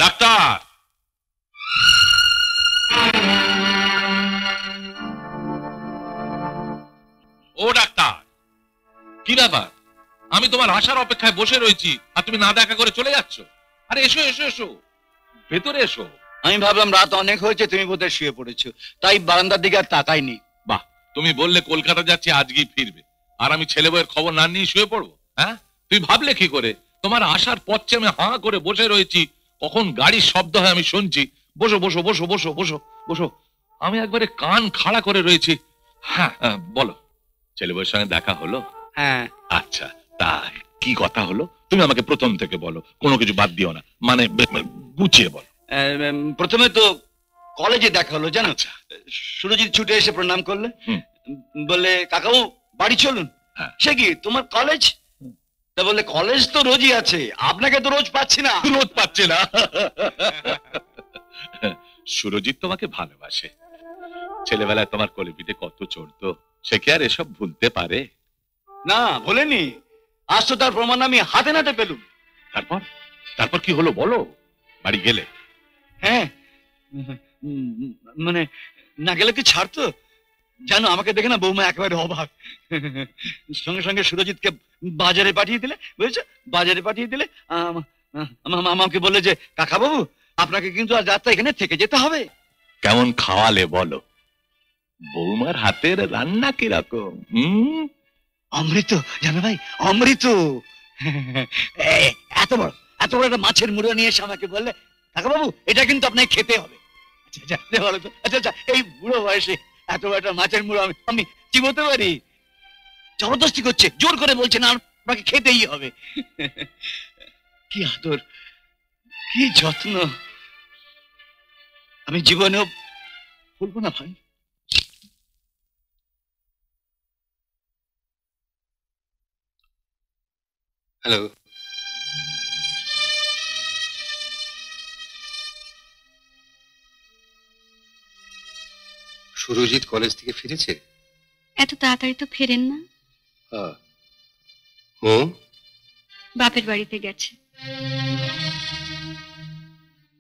Doctor, ও doctor, কি ব্যাপার? আমি তোমার আসার অপেক্ষায় বসে রয়েছি আর তুমি না দেখা করে চলে যাচ্ছ। আরে এসো এসো এসো, ভেতরে এসো। আমি ভাবলাম রাত অনেক হয়েছে, তুমি বোধহয় শুয়ে পড়েছো, তাই বারান্দার দিকে আর তাকাইনি। বাহ, তুমি বললে কলকাতা যাচ্ছি, আজকেই ফিরবে, আর আমি ছেলে বউয়ের খবর না নিয়ে শুয়ে পড়বো? হ্যাঁ, তুমি ভাবলে কি করে? তোমার আসার পথে আমি হাঁ করে বসে রয়েছি, কখন গাড়ির শব্দ হয় আমি শুনছি। বসো বসো বসো বসো বসো বসো। আমি একবারে কান খাড়া করে রয়েছি। হ্যাঁ বলো, ছেলে বউয়ের সঙ্গে দেখা হলো? হ্যাঁ। আচ্ছা, তা কি কথা হলো তুমি আমাকে প্রথম থেকে বলো, কোনো কিছু বাদ দিও না, মানে গুছিয়ে বলো। প্রথমে তো কলেজে দেখা হলো, জানো। সুরজিৎ ছুটে এসে প্রণাম করলে, বললে কাকাবু বাড়ি চলুন। সে কি তোমার কলেজ? তা বললে কলেজ তো রোজই আছে, আপনাকে তো রোজ পাচ্ছি না। রোজ পাচ্ছে না? সুরজিৎ তোমাকে ভালোবাসে, ছেলেবেলায় তোমার কোলে পিঠে কত চড়তো, সে কি আর এসব ভুলতে পারে? না, ভোলেনি। আজ তো তার প্রমাণ আমি হাতে নাতে পেলুম। তারপর তারপর কি হলো বলো? বাড়ি গেলে? হ্যাঁ, মানে না গেলে কি ছাড়তো? জানো, আমাকে দেখে না বৌমা একেবারে অবাক। সঙ্গে সঙ্গে সুরজিৎকে বাজারে পাঠিয়ে দিলে, বুঝেছো, বাজারে পাঠিয়ে দিলে। আমাকে বললে যে কাকা বাবু, আপনাকে কিন্তু আজ রাতটা এখানে থেকে যেতে হবে। কেমন খাওয়ালে বলো? বৌমার হাতের রান্না কিরকম? অমৃত, জানো ভাই, অমৃত। এত বড় একটা মাছের মুড়ো নিয়ে এসে আমাকে বললে কাকা বাবু এটা কিন্তু আপনাকে খেতে হবে। আচ্ছা বলো তো, আচ্ছা এই বুড়ো বয়সে এত বড় একটা মাছের মুড়ো আমি চিবোতে পারি? জবরদস্তি করছে, জোর করে বলছে না আপনাকে খেতেই হবে। কি আদর, কি যত্ন, আমি জীবনেও বলবো না ভাই। হ্যালো, সুরজিৎ কলেজ থেকে ফিরেছে? এত তাড়াতাড়ি তো ফেরেন না। বাপের বাড়িতে গেছে।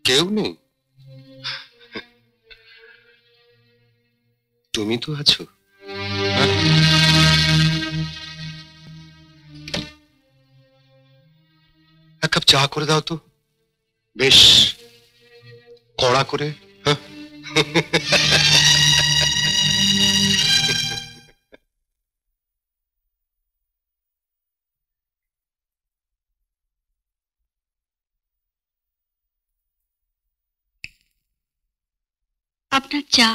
কেউ নেই? তুমি তো আছো। এক কাপ চা করে দাও তো, বেশ কড়া করে। আপনার চা।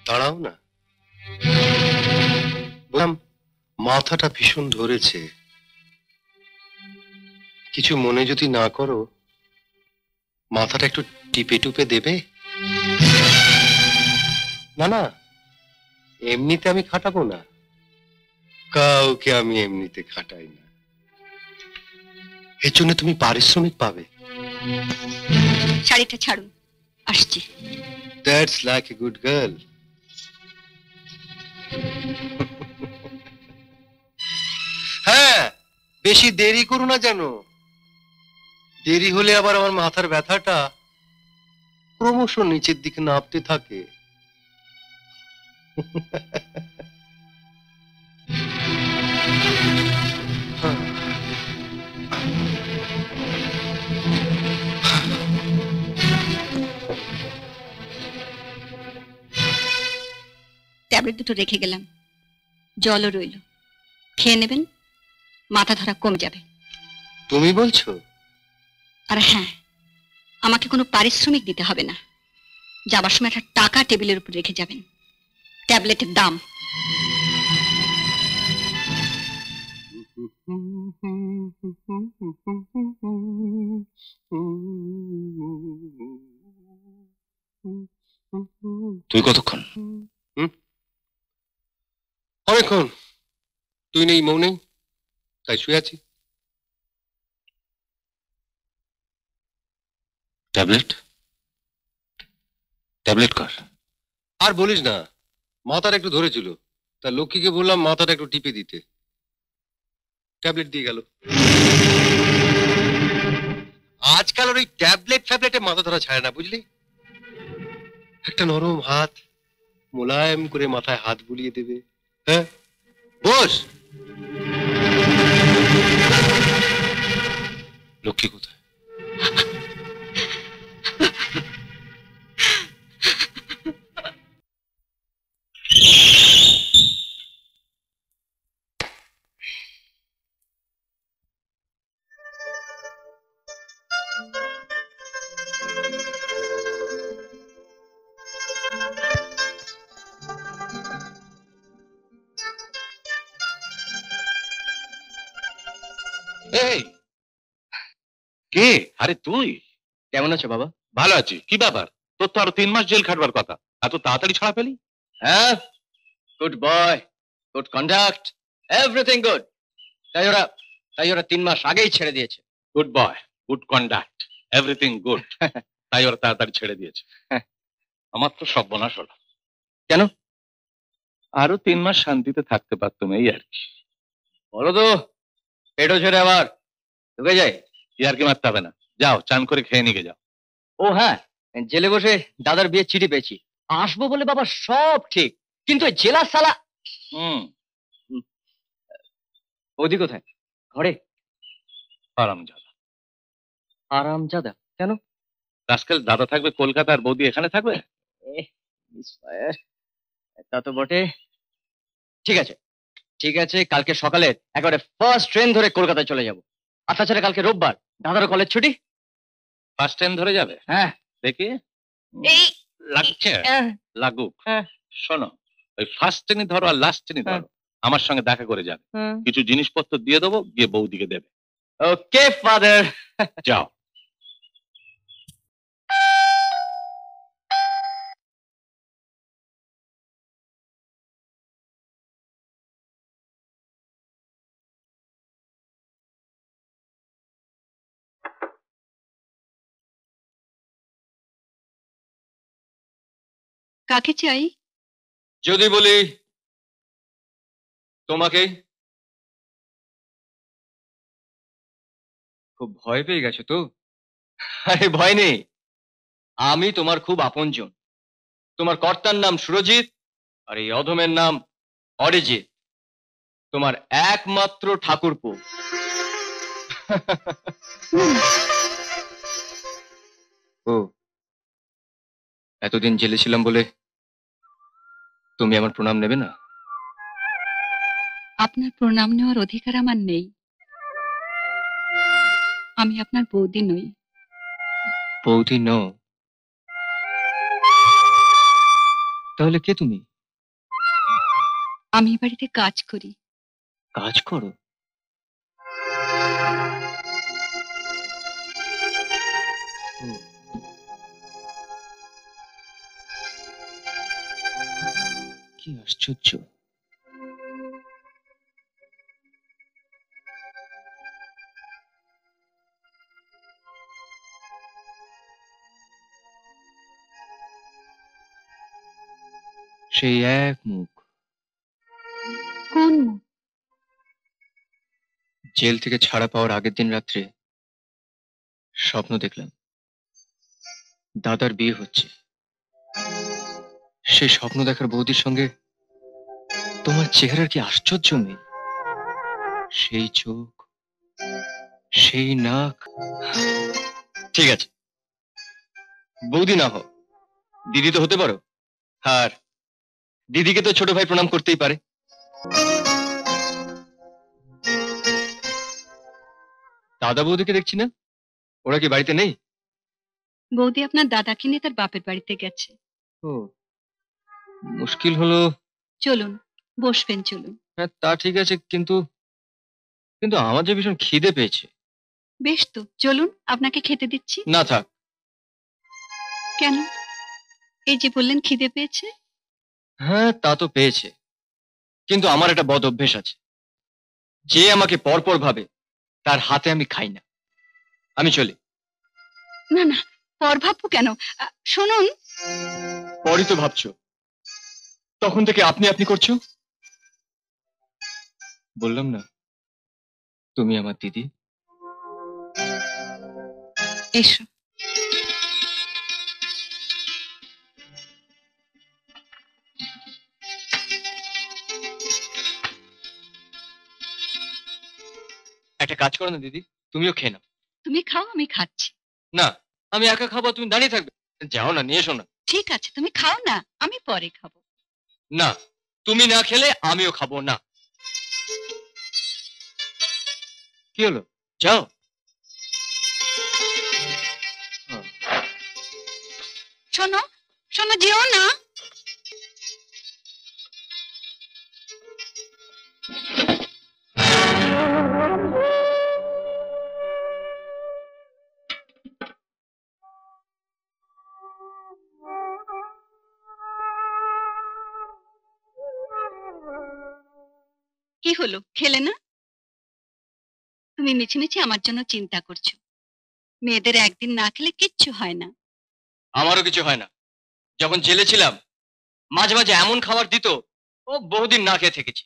দাঁড়াও না, বললাম মাথাটা ভীষণ ধরেছে, কিছু মনে যদি না করো মাথাটা একটু টিপে টুপে দেবে? না না, এমনিতে আমি খাটাবো না, কাউকে আমি এমনিতে খাটাই না, এর জন্য তুমি পারিশ্রমিক পাবে। শাড়িটা ছাড়ুন, আসছি। That's like a good girl. হ্যাঁ, বেশি দেরি করো না যেন, দেরি হলে আবার আমার মাথার ব্যথাটা ক্রমশ নিচের দিকে নামতে থাকে। ট্যাবলেট দুটো রেখে গেলাম, জলও রইল, খেয়ে নেবেন, মাথা ধরা কমে যাবে। তুমি বলছো? আর হ্যাঁ, আমাকে কোনো পারিশ্রমিক দিতে হবে না, যাবার সময় একটা টাকা টেবিলের উপর রেখে যাবেন, ট্যাবলেটের দাম। তুই কতক্ষণ? অনেকক্ষণ। তুই নেই, মৌ নেই, তাই শুয়ে আছি। ট্যাবলেট ট্যাবলেট কর। আর বলিস না, মাথাটা একটু ধরেছিল, তা লক্ষ্মীকে বললাম মাথাটা একটু টিপে দিতে, ট্যাবলেট দিয়ে গেল। আজকাল ওই ট্যাবলেট ফ্যাবলেটে মাথা ধরা ছাড়ে না, বুঝলি? একটা নরম হাত মোলায়েম করে মাথায় হাত বুলিয়ে দেবে। হ্যাঁ, বস। লক্ষ্মী কোথায়? এই কে? আরে তুই কেমন আছো বাবা? ভালো আছি। কি ব্যাপার, তোর তো আরো 3 মাস জেল খাটবার কথা, এত তাড়াতাড়ি ছাড়া পেলি? হ্যাঁ, good boy, good conduct, everything good. তাই ওরা 3 মাস আগেই ছেড়ে দিয়েছে। Good boy, good conduct, everything good. তাই ওরা তাড়াতাড়ি ছেড়ে দিয়েছে। আমার তো সর্বনাশ হলো। কেন? আরো 3 মাস শান্তিতে থাকতে পারতাম, এই আর কি। বলো তো, পেটও ছেড়ে আবার ঢুকে যায়। আর কি মারতে হবে না, যাও চান করে খেয়ে নিয়ে যাও। ও হ্যাঁ, জেলে বসে দাদার বিয়ের চিঠি পেয়েছি, আসবো বলে বাবা সব ঠিক, কিন্তু ওই জেলা সালা। হুম, বৌদি কোথায়? ঘরে? হারামজাদা। আরামজাদা কেন? আজকাল দাদা থাকবে কলকাতা আর বৌদি এখানে থাকবে। তা তো বটে। ঠিক আছে ঠিক আছে, কালকে সকালে একেবারে ফার্স্ট ট্রেন ধরে কলকাতায় চলে যাব। আর তাছাড়া কালকে রোববার, দাদারও কলেজ ছুটি। ফার্স্ট টাইম ধরে যাবে? হ্যাঁ। দেখি এই লাগছে, লাগুক। হ্যাঁ। শোনো, ওই ফার্স্ট ট্রেনই ধরো আর লাস্ট ট্রেনই ধরো, আমার সঙ্গে দেখা করে যাবে। কিছু জিনিসপত্র দিয়ে দেবো, গিয়ে বৌদিকে দেবে। Okay father. যাও। কাকে চাই? যদি বলি তোমাকে। খুব ভয় পেয়ে গেছো তো? আরে ভয় নেই, আমি তোমার খুব আপনজন। তোমার কর্তার নাম সুরজিৎ, আর এই অধমের নাম অরিজিৎ, তোমার একমাত্র ঠাকুরপো। ও, এতদিন জেলে ছিলাম বলে তুমি আমার প্রণাম নেবে না? আপনার প্রণাম নেওয়ার অধিকার আমার নেই। আমি আপনার বৌদি নই। বৌদি নও? তাহলে কে তুমি? আমি এ বাড়িতে কাজ করি। কাজ করো? কি আশ্চর্য! সেই এক মুখ। কোন মুখ? জেল থেকে ছাড়া পাওয়ার আগের দিন রাত্রে স্বপ্ন দেখলাম দাদার বিয়ে হচ্ছে। সেই স্বপ্ন দেখার বৌদির সঙ্গে তোমার চেহারার কি আশ্চর্য নেই! সেই চোখ, সেই নাক। ঠিক আছে, বৌদি না হও, দিদি তো হতে পারো। আর দিদিকে তো ছোট ভাই প্রণাম করতেই পারে। দাদা বৌদিকে দেখছি না, ওরা কি বাড়িতে নেই? বৌদি আপনার দাদাকে নিয়ে তার বাপের বাড়িতে গেছে। ও, মুশকিল হলো। চলুন, বসবেন, চলুন। হ্যাঁ, তা ঠিক আছে, কিন্তু কিন্তু আমার যে ভীষণ খিদে পেয়েছে। বেশ তো, চলুন, আপনাকে খেতে দিচ্ছি। না থাক। কেন? এই যে বললেন খিদে পেয়েছে। হ্যাঁ, তা তো পেয়েছে, কিন্তু আমার একটা বদ অভ্যেস আছে। যে আমাকে পরপর ভাবে তার হাতে আমি খাই না। আমি চলি। না না, পর ভাববো কেন? শুনুন। পরই তো ভাবছো, তখন থেকে আপনি আপনি করছো। বললাম না তুমি আমার দিদি। এসো। একটা কাজ করো না দিদি, তুমিও খেয়ে নাও। তুমি খাও, আমি খাচ্ছি। না, আমি একা খাবো, তুমি দাঁড়িয়ে থাকবে। যাও না, নিয়ে এসো না। ঠিক আছে, তুমি খাও না, আমি পরে খাবো। না, তুমি না খেলে আমিও খাবো না। কি হলো, যাও। শোনো শোনো, যেও না। কি হলো, খেলে না? তুমি মিছিমিছি আমার জন্য চিন্তা করছো। মেয়েদের একদিন না খেলে কিচ্ছু হয় না। আমারও কিছু হয় না। যখন জেলে ছিলাম মাঝে মাঝে এমন খাবার দিত, ও বহুদিন না খেয়ে থেকেছি।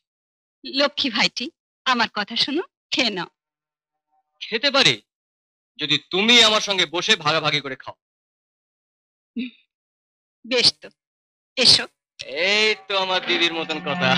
লক্ষ্মী ভাইটি, আমার কথা শোনো, খেয়ে নাও। খেতে পারি যদি তুমি আমার সঙ্গে বসে ভাগাভাগি করে খাও। বেশ তো, এসো। এই তো আমার দিদির মতন কথা।